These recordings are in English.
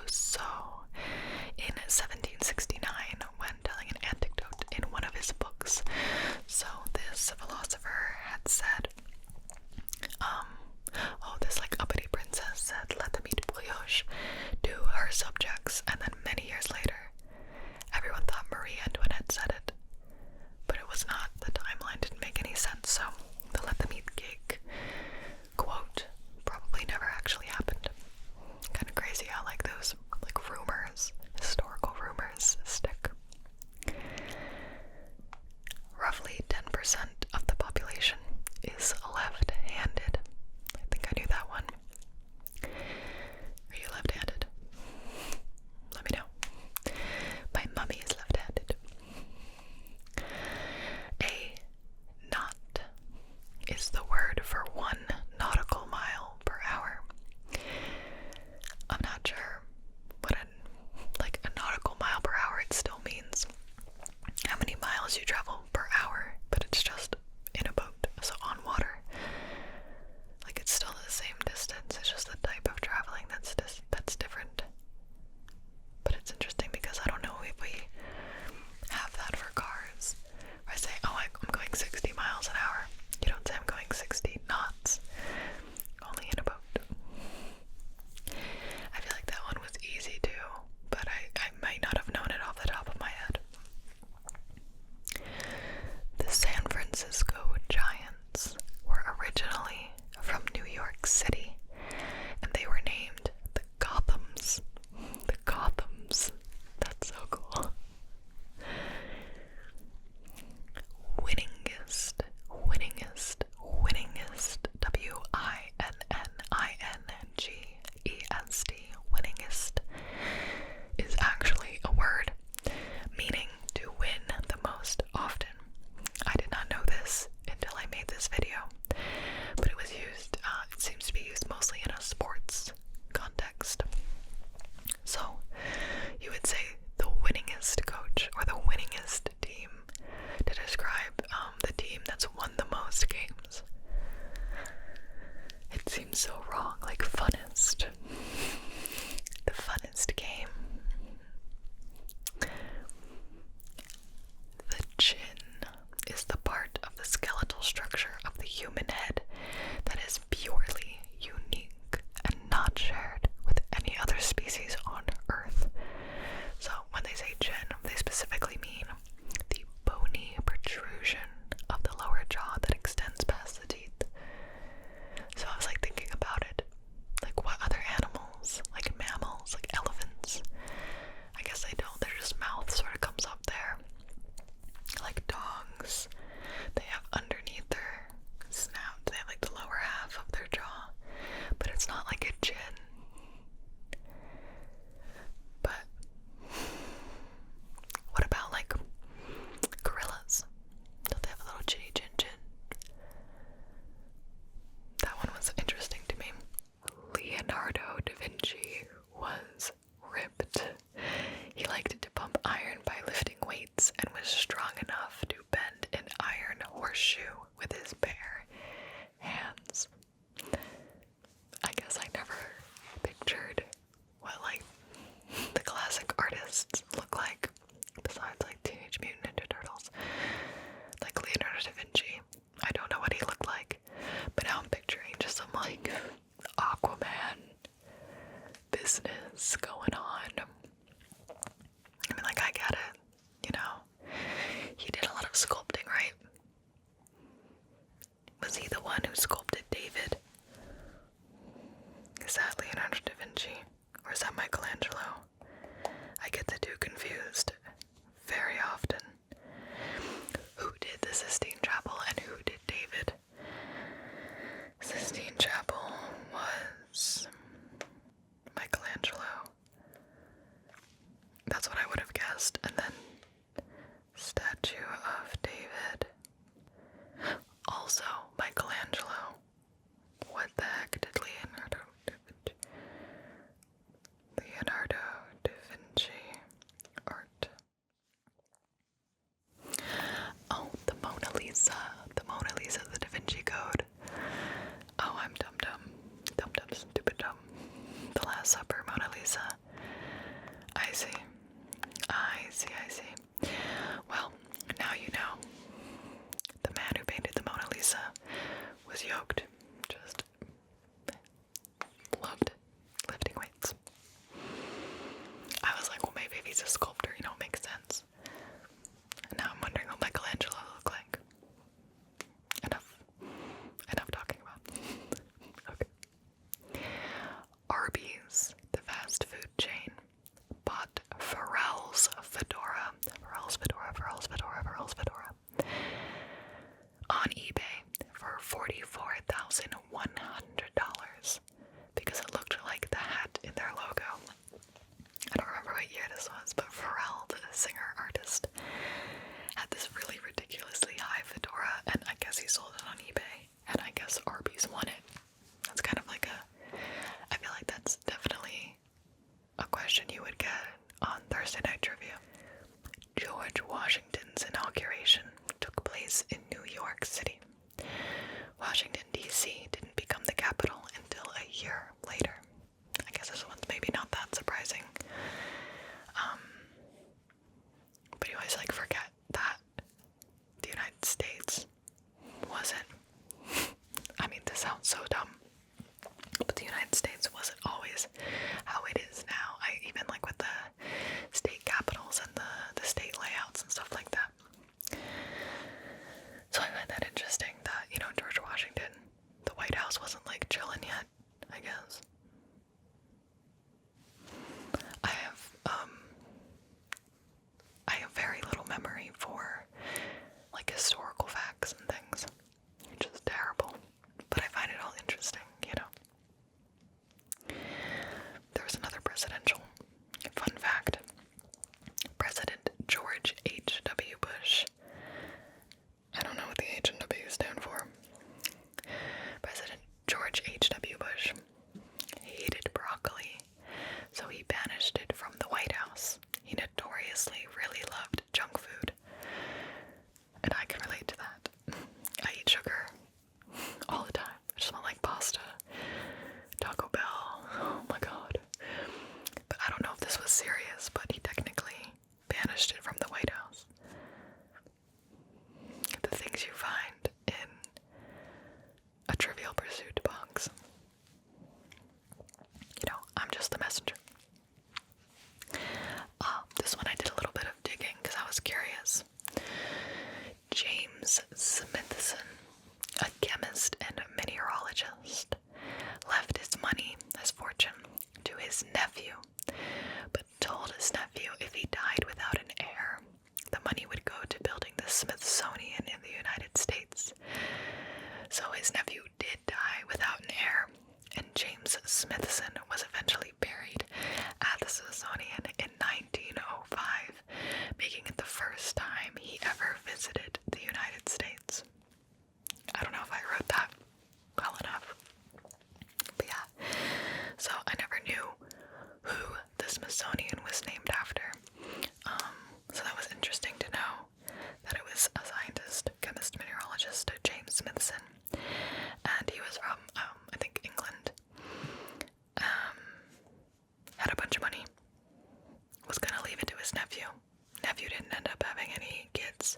Tussaud in 1769 when telling an anecdote in one of his books. So this philosopher had said, this like uppity princess said, let them eat brioche to her subjects, and then many years later, everyone thought Marie Antoinette said it, but it was not. The timeline didn't make any sense, so the let them eat cake quote probably never actually happened. Kind of crazy how like those like rumors, historical rumors, stick. Roughly 10% of the population is left-handed. I think I knew that one. Are you left-handed? Let me know. My mummy is left-handed. A knot is the word for 1 nautical mile per hour. I'm not sure what a nautical mile per hour it still means how many miles you travel per hour, but it's just in a boat, so on water. Like it's still the same distance, it's just the type of traveling that's different. But it's interesting because I don't know if we have that for cars. Where I say, I'm going 60 miles an hour. You don't say I'm going 60 knots. Only in a boat. I feel like that one was easy too, but I might not have known it off the top of my head. The San Francisco Giants were originally from New York City, and they were named the Gothams. The Gothams. That's so cool. Winningest. W-I-N-N-I-N-G-E-S-T. Winningest is actually a word meaning to win the most often. I did not know this until I made this video, but it was used, it seems to be used mostly in a sports context. So, you would say the winningest coach or the winningest team to describe the team that's won the most games. It seems so wrong, like funnest. The funnest game. The chin is the part of the skeletal structure of the human head that is purely unique and not shared with any other species on Earth. So when they say chin, they specifically mean the bony protrusion of the lower jaw that extends past the teeth. So I was like thinking about it. Like what other animals, like mammals, like elephants, I guess they don't, their just mouth sort of comes up there. Like dogs, they have underneath their snout, they have like the lower half of their jaw, but it's not like a chin. But what about like gorillas? Don't they have a little chinny chin chin? That one was interesting to me. Leonardo da Vinci was ripped. He liked to pump iron by lifting weights and was strong enough to bend an iron horseshoe with his bare hands. I guess I never pictured what like the classic artists look like besides like Teenage Mutant Ninja Turtles. Like Leonardo da Vinci, I don't know what he looked like, but now I'm picturing just some like Aquaman business going on. I mean, like, I get it, you know. He did a lot of sculpting, right? Was he the one who sculpted David? Is that Leonardo da Vinci? Or is that Michelangelo? I get the two confused very often. Who did the Sistine Chapel and who did David? Sistine Chapel was Michelangelo. That's what I would have guessed. And then Statue of David. Also Michelangelo. What the heck did Leonardo da Vinci art? Oh, the Mona Lisa. The Mona Lisa, the Da Vinci Code. Oh, I'm dumb. Dumb, stupid dumb. The Last Supper, Mona Lisa. I see. I see. Well, now you know. The man who painted the Mona Lisa was yoked. Just loved lifting weights. I was like, well, maybe if he's a sculptor, it makes sense. And now I'm wondering what Michelangelo looked like. Enough talking about. Okay. Arby's, the fast food chain, bought Pharrell's fedora on eBay for $44,100 because it looked like the hat in their logo. I don't remember what year this was, but Pharrell, the singer-artist, had this really ridiculously high fedora, and I guess he sold it on eBay, and I guess Arby's won it. That's kind of like I feel like that's definitely a question you would get on Thursday Night Trivia. George Washington's inauguration took place in New York City. Washington, D.C. didn't become the capital until a year later. I guess this one's maybe not that surprising. But you always forget that the United States wasn't, I mean, this sounds so dumb, but the United States wasn't always how it is now. Even with the state capitals and the state layouts and stuff like that. So I find that interesting that, George Washington, the White House wasn't chilling yet, I guess. I have very little memory for historical facts and things, which is terrible, but I find it all interesting, There was another presidential fun fact. President George H.W. Bush. I don't know what the H and W stand for. President George H.W. Bush hated broccoli, so he banished it from the White House. He notoriously really loved junk food, and I can relate to that. I eat sugar all the time. I just want pasta, Taco Bell, oh my god. But I don't know if this was serious, but he technically banished it from the White House. The things you find in a Trivial Pursuit box. I'm just the messenger. This one I did a little bit of digging because I was curious. James Smithson, a chemist and mineralogist, left his money, his fortune, to his nephew, but told his nephew if he died without an heir, the money would go to building the Smithsonian in the United States. So his nephew did die without an heir, and James Smithson was eventually buried at the Smithsonian in 1905, making it the first time he ever visited the United States. I don't know if I wrote that well enough, but yeah. So I never knew who the Smithsonian was named after. So that was interesting to know that it was a scientist, chemist, mineralogist, James Smithson, and he was from, I think, England. Had a bunch of money, was gonna leave it to his nephew. Nephew didn't end up having any kids,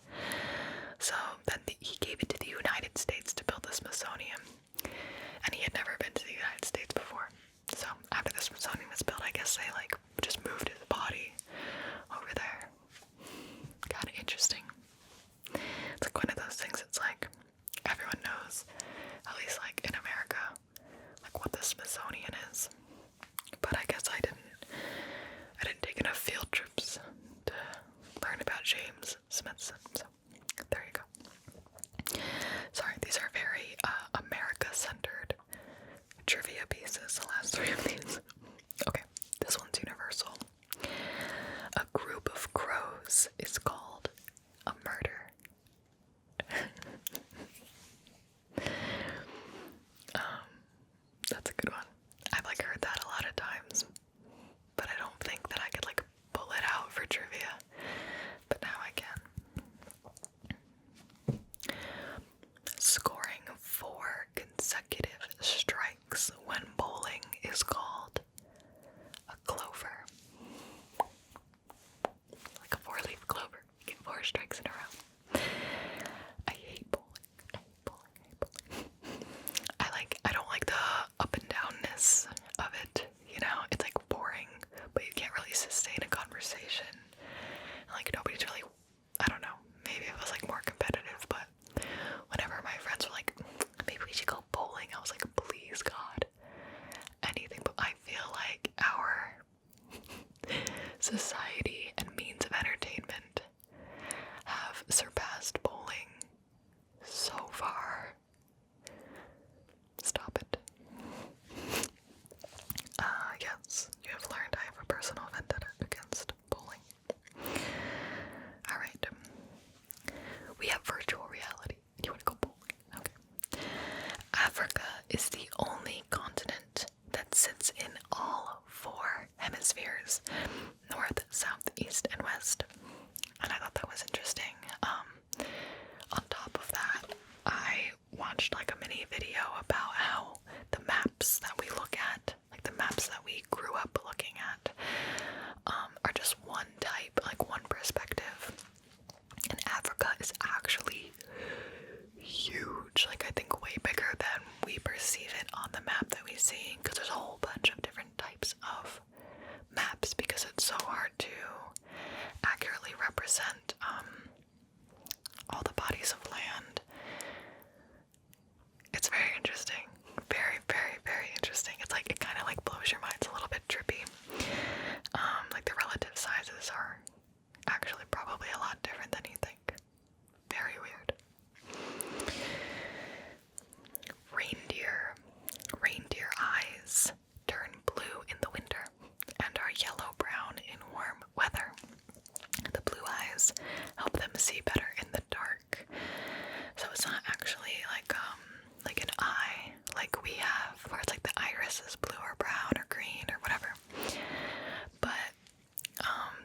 so then he gave it to the United States to build the Smithsonian, and he had never been to the United States before. So after the Smithsonian was built, I guess they just moved his body over there. Kind of interesting. It's one of those things. It's everyone knows, at least in America, what the Smithsonian is. But I guess I didn't take enough field trips to learn about James Smithson. So there you go. Sorry, these are very America-centered trivia pieces, the last three of these. Okay, this one's universal. A group of crows is called a murder. That's a good one. I've heard that a lot of times, but I don't society and means of entertainment have surpassed bowling so far. Stop it. Yes, you have learned I have a personal vendetta against bowling. Alright. We have virtual reality. You want to go bowling? Okay. Africa is the only continent that sits in all 4 hemispheres: north, south, east, and west. And I thought that was interesting. On top of that, I watched like a mini video about how the maps that we look at, like the maps that we grew up looking at, are just one type, like one perspective. And Africa is actually huge, like I think way bigger than we perceive it on the map that we see, because there's a whole bunch of different types of maps, because it's so hard to accurately represent all the bodies of land. It's very interesting. Very, very, very interesting. It's like, it kind of like blows your mind. It's a little bit trippy. Like the relative sizes are actually probably a lot different than you think. Very weird. Reindeer eyes turn blue in the winter and are yellow-brown in warm weather. The blue eyes help them see better in the dark. So it's not actually like an eye like we have, where it's like the iris is blue or brown or green or whatever. But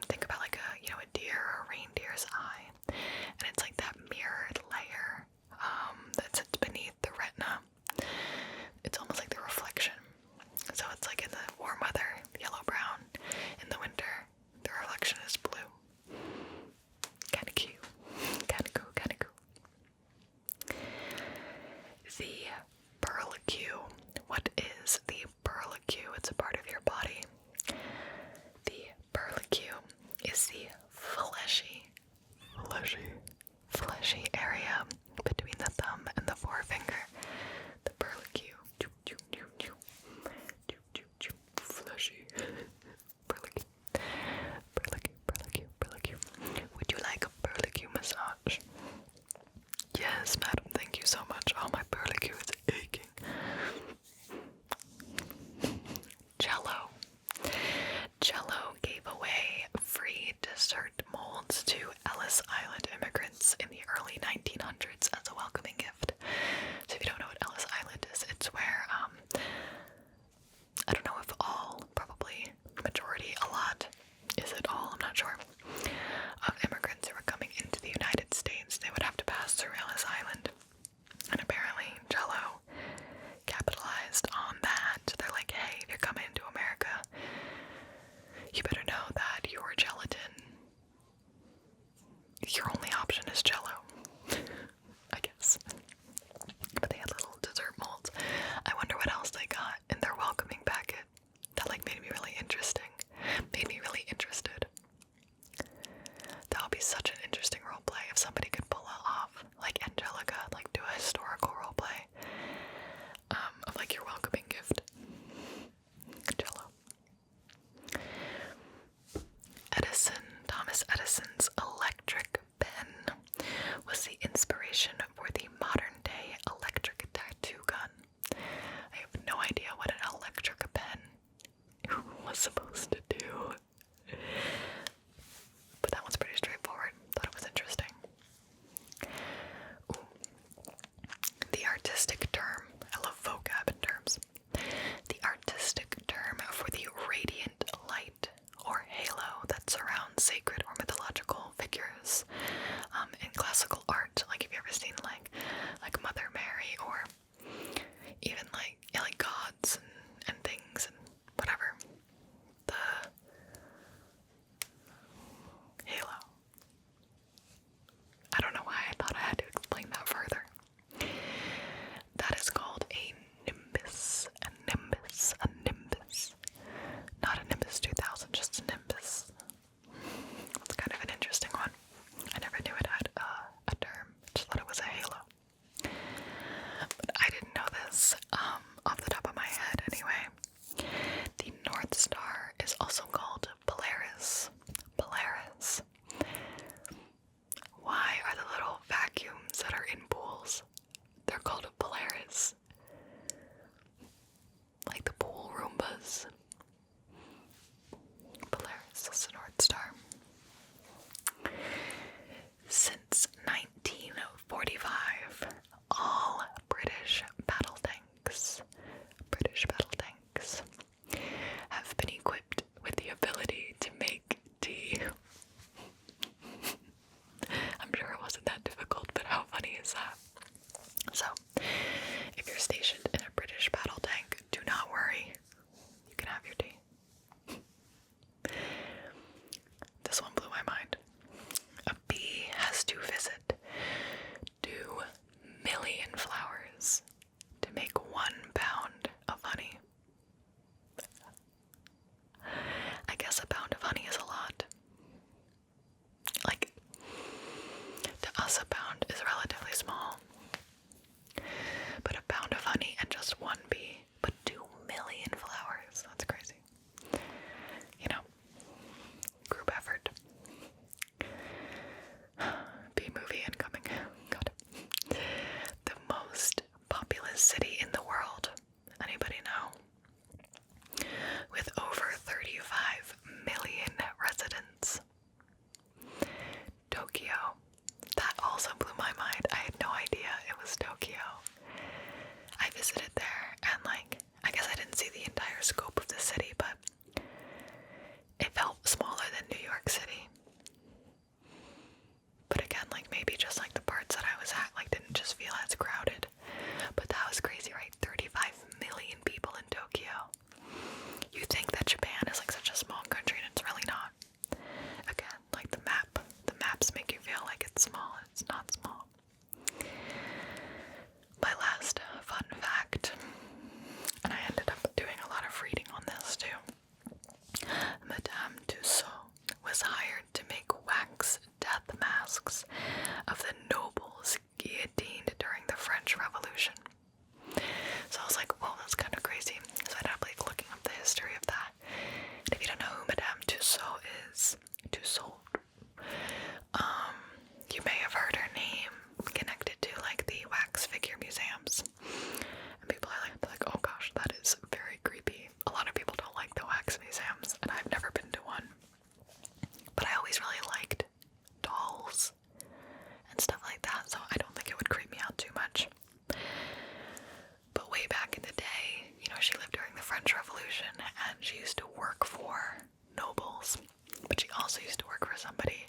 think about like a deer or a reindeer's eye, and it's like that mirrored layer that sits beneath the retina. It's almost like the reflection. So it's like in the warm weather, yellow-brown. In the winter, the reflection is blue. Kinda cute. Kinda cool, kinda cool. The burlicue. What is the burlicue? It's a part of your body. The burlicue is the fleshy area between the thumb and the forefinger. The burlicue. Fleshy. Burlicue. Would you like a burlicue massage? Yes, madam, thank you so much. Oh, my burlicue is aching. Jello gave away free dessert molds to Ellis Island immigrants in the early 1900s as a welcoming gift. So if you don't know what Ellis Island is, it's where, I don't know if all, probably majority, a lot, is it all, I'm not sure, of immigrants who were coming into the United States, they would have to pass through Ellis Island. And apparently Jello capitalized on that. They're like, hey, if you're coming into America, you better know that your gelatin, you're only Death Star. Since 1945, all British battle tanks have been equipped with the ability to make tea. I'm sure it wasn't that difficult, but how funny is that? So, if you're stationed in a British battle tank, do not worry. You can have your tea. This one blew my mind. A bee has to visit 2 million flowers to make 1 pound of honey. I guess a pound of honey is a lot. Like, to us a pound is relatively small. But a pound of honey and just 1 bee, but 2 million flowers. That's crazy. You know, group effort. Bee movie incoming. Got it. The most populous city in the world. Anybody know? With over 35 million residents. Tokyo. That also blew my mind. I had no idea it was Tokyo. I visited there and I guess I didn't see the entire scope of the city, but it felt smaller than New York City. But again, maybe just the parts that I was at, didn't just feel as crowded. But that was crazy, right? 35 million people in Tokyo. You think that Japan is such a small country, and it's really not. Again, the maps make you feel like it's small. It's not small. My last fun fact, and I ended up doing a lot of reading on this too. Madame Tussaud was hired to make wax death masks of the nobles guillotined during the French Revolution. So I was like, whoa, that's kind of crazy. So I ended up looking up the history of that. And if you don't know who Madame Tussaud is, you may have heard her name connected to the wax figure museums. And people are like, oh gosh, that is very creepy. A lot of people don't like the wax museums, and I've never been to one. But I always really liked dolls and stuff like that, so I don't think it would creep me out too much. But way back in the day, she lived during the French Revolution, and she used to work for nobles, but she also used to work for somebody